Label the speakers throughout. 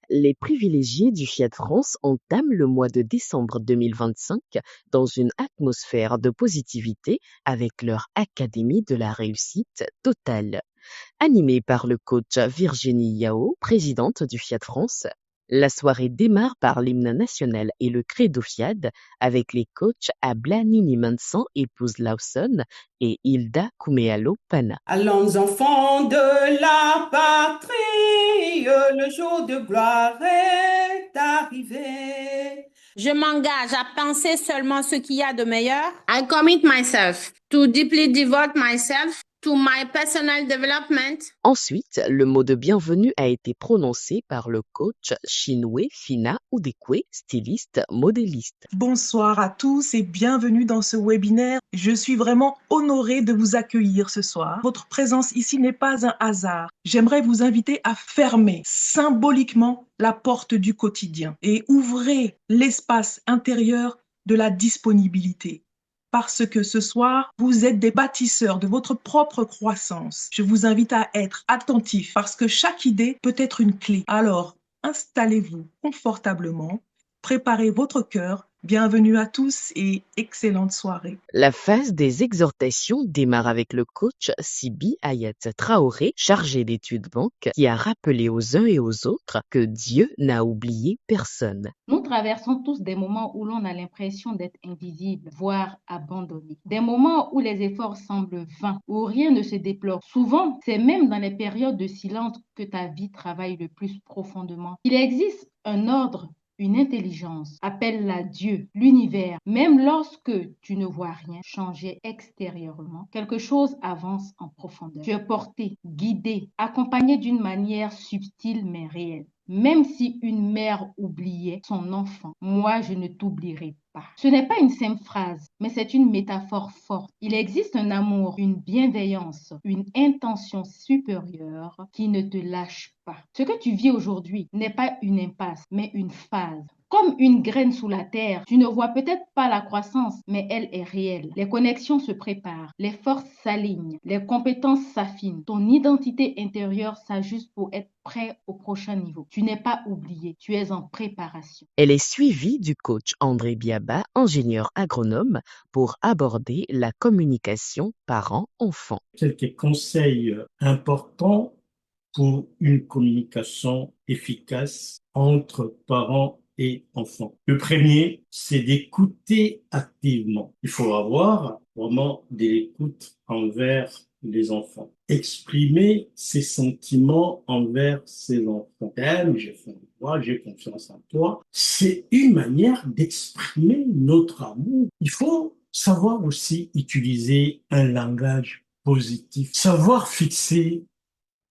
Speaker 1: Les privilégiés du Fiat France entament le mois de décembre 2025 dans une atmosphère de positivité avec leur Académie de la réussite totale. Animée par le coach Virginie Yao, présidente du Fiat France, la soirée démarre par l'hymne national et le credo Fiat avec les coachs Ablanini Manson, épouse Lawson, et Hilda Kumealo Pana.
Speaker 2: Allons enfants de la patrie, le jour de gloire est arrivé.
Speaker 3: Je m'engage à penser seulement ce qu'il y a de meilleur. I commit myself to deeply devote myself to my personal development.
Speaker 1: Ensuite, le mot de bienvenue a été prononcé par le coach Chinwe Fina Udekwe, styliste modéliste.
Speaker 4: Bonsoir à tous et bienvenue dans ce webinaire. Je suis vraiment honorée de vous accueillir ce soir. Votre présence ici n'est pas un hasard. J'aimerais vous inviter à fermer symboliquement la porte du quotidien et ouvrez l'espace intérieur de la disponibilité. Parce que ce soir, vous êtes des bâtisseurs de votre propre croissance. Je vous invite à être attentifs parce que chaque idée peut être une clé. Alors, installez-vous confortablement, préparez votre cœur. Bienvenue à tous et excellente soirée.
Speaker 1: La phase des exhortations démarre avec le coach Sibi Ayat Traoré, chargé d'études banques, qui a rappelé aux uns et aux autres que Dieu n'a oublié personne.
Speaker 5: Nous traversons tous des moments où l'on a l'impression d'être invisible, voire abandonné. Des moments où les efforts semblent vains, où rien ne se développe. Souvent, c'est même dans les périodes de silence que ta vie travaille le plus profondément. Il existe un ordre, une intelligence, appelle-la Dieu, l'univers. Même lorsque tu ne vois rien changer extérieurement, quelque chose avance en profondeur. Tu es porté, guidé, accompagné d'une manière subtile mais réelle. Même si une mère oubliait son enfant, moi je ne t'oublierai pas. Ce n'est pas une simple phrase, mais c'est une métaphore forte. Il existe un amour, une bienveillance, une intention supérieure qui ne te lâche pas. Ce que tu vis aujourd'hui n'est pas une impasse, mais une phase. Comme une graine sous la terre, tu ne vois peut-être pas la croissance, mais elle est réelle. Les connexions se préparent, les forces s'alignent, les compétences s'affinent. Ton identité intérieure s'ajuste pour être prêt au prochain niveau. Tu n'es pas oublié, tu es en préparation.
Speaker 1: Elle est suivie du coach André Biaba, ingénieur agronome, pour aborder la communication parent-enfant.
Speaker 6: Quelques conseils importants pour une communication efficace entre parents et enfants. Le premier, c'est d'écouter activement. Il faut avoir vraiment de l'écoute envers les enfants. Exprimer ses sentiments envers ses enfants. J'ai fait en toi, j'ai confiance en toi. C'est une manière d'exprimer notre amour. Il faut savoir aussi utiliser un langage positif, savoir fixer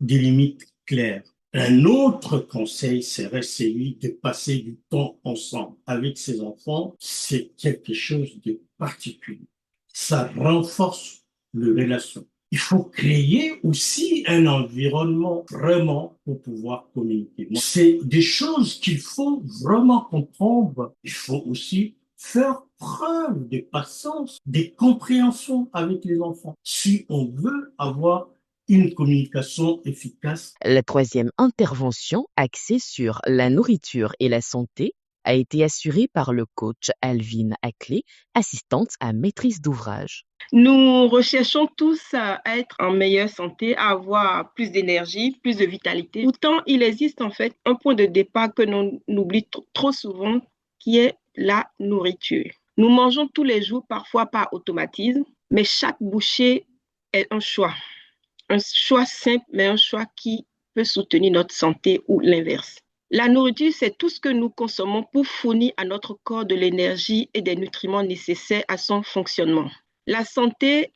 Speaker 6: des limites claires. Un autre conseil serait celui de passer du temps ensemble avec ses enfants. C'est quelque chose de particulier. Ça renforce les relations. Il faut créer aussi un environnement vraiment pour pouvoir communiquer. C'est des choses qu'il faut vraiment comprendre. Il faut aussi faire preuve de patience, de compréhension avec les enfants. Si on veut avoir une communication efficace.
Speaker 1: La troisième intervention, axée sur la nourriture et la santé, a été assurée par le coach Alvin Ackley, assistante à maîtrise d'ouvrage.
Speaker 7: Nous recherchons tous à être en meilleure santé, à avoir plus d'énergie, plus de vitalité. Pourtant, il existe en fait un point de départ que l'on oublie trop souvent, qui est la nourriture. Nous mangeons tous les jours, parfois par automatisme, mais chaque bouchée est un choix. Un choix simple, mais un choix qui peut soutenir notre santé ou l'inverse. La nourriture, c'est tout ce que nous consommons pour fournir à notre corps de l'énergie et des nutriments nécessaires à son fonctionnement. La santé,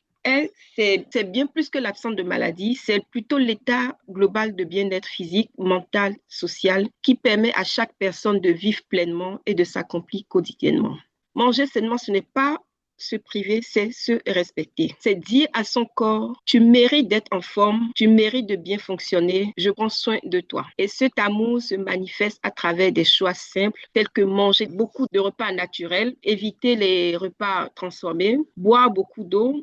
Speaker 7: c'est bien plus que l'absence de maladie, c'est plutôt l'état global de bien-être physique, mental, social, qui permet à chaque personne de vivre pleinement et de s'accomplir quotidiennement. Manger sainement, ce n'est pas se priver, c'est se respecter. C'est dire à son corps, tu mérites d'être en forme, tu mérites de bien fonctionner, je prends soin de toi. Et cet amour se manifeste à travers des choix simples, tels que manger beaucoup de repas naturels, éviter les repas transformés, boire beaucoup d'eau,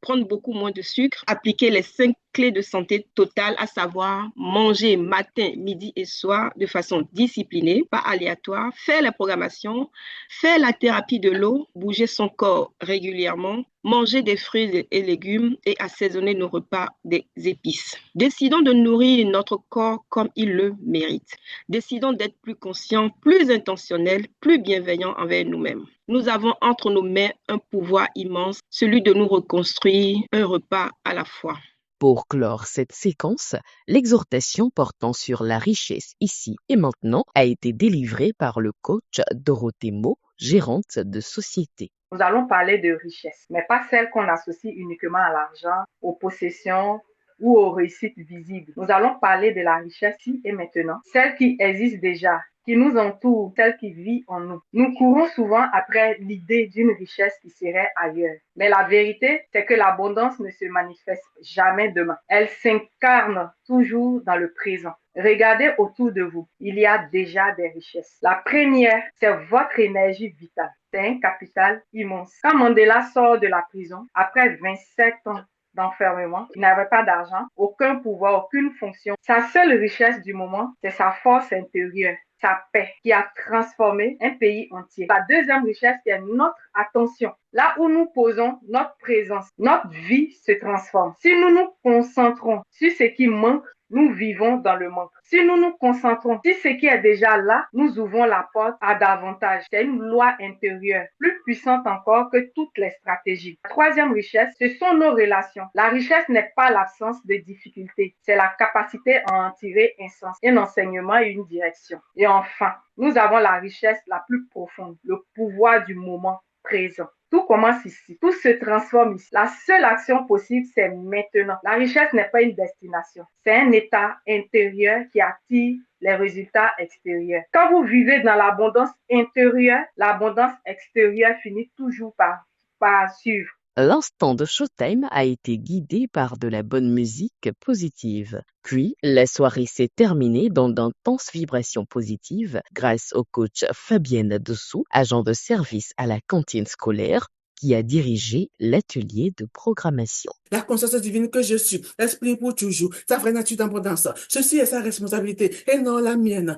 Speaker 7: prendre beaucoup moins de sucre, appliquer les 5 clés de santé totale, à savoir manger matin, midi et soir de façon disciplinée, pas aléatoire, faire la programmation, faire la thérapie de l'eau, bouger son corps régulièrement, manger des fruits et légumes et assaisonner nos repas des épices. Décidons de nourrir notre corps comme il le mérite. Décidons d'être plus conscients, plus intentionnels, plus bienveillants envers nous-mêmes. Nous avons entre nos mains un pouvoir immense, celui de nous reconstruire un repas à la fois.
Speaker 1: Pour clore cette séquence, l'exhortation portant sur la richesse ici et maintenant a été délivrée par le coach Dorothée Mo, gérante de société.
Speaker 8: Nous allons parler de richesse, mais pas celle qu'on associe uniquement à l'argent, aux possessions ou aux réussites visibles. Nous allons parler de la richesse ici et maintenant, celle qui existe déjà, qui nous entoure, celle qui vit en nous. Nous courons souvent après l'idée d'une richesse qui serait ailleurs. Mais la vérité, c'est que l'abondance ne se manifeste jamais demain. Elle s'incarne toujours dans le présent. Regardez autour de vous, il y a déjà des richesses. La première, c'est votre énergie vitale. C'est un capital immense. Quand Mandela sort de la prison, après 27 ans d'enfermement, il n'avait pas d'argent, aucun pouvoir, aucune fonction. Sa seule richesse du moment, c'est sa force intérieure, sa paix, qui a transformé un pays entier. La deuxième richesse, c'est notre attention. Là où nous posons notre présence, notre vie se transforme. Si nous nous concentrons sur ce qui manque, nous vivons dans le manque. Si nous nous concentrons sur ce qui est déjà là, nous ouvrons la porte à davantage. C'est une loi intérieure, plus puissante encore que toutes les stratégies. La troisième richesse, ce sont nos relations. La richesse n'est pas l'absence de difficultés, c'est la capacité à en tirer un sens, un enseignement et une direction. Et enfin, nous avons la richesse la plus profonde, le pouvoir du moment présent. Tout commence ici, tout se transforme ici. La seule action possible, c'est maintenant. La richesse n'est pas une destination, c'est un état intérieur qui attire les résultats extérieurs. Quand vous vivez dans l'abondance intérieure, l'abondance extérieure finit toujours par suivre.
Speaker 1: L'instant de Showtime a été guidé par de la bonne musique positive. Puis, la soirée s'est terminée dans d'intenses vibrations positives grâce au coach Fabienne Dessous, agent de service à la cantine scolaire, qui a dirigé l'atelier de programmation.
Speaker 2: La conscience divine que je suis, l'esprit pour toujours, sa vraie nature d'abondance. Ceci est sa responsabilité et non la mienne.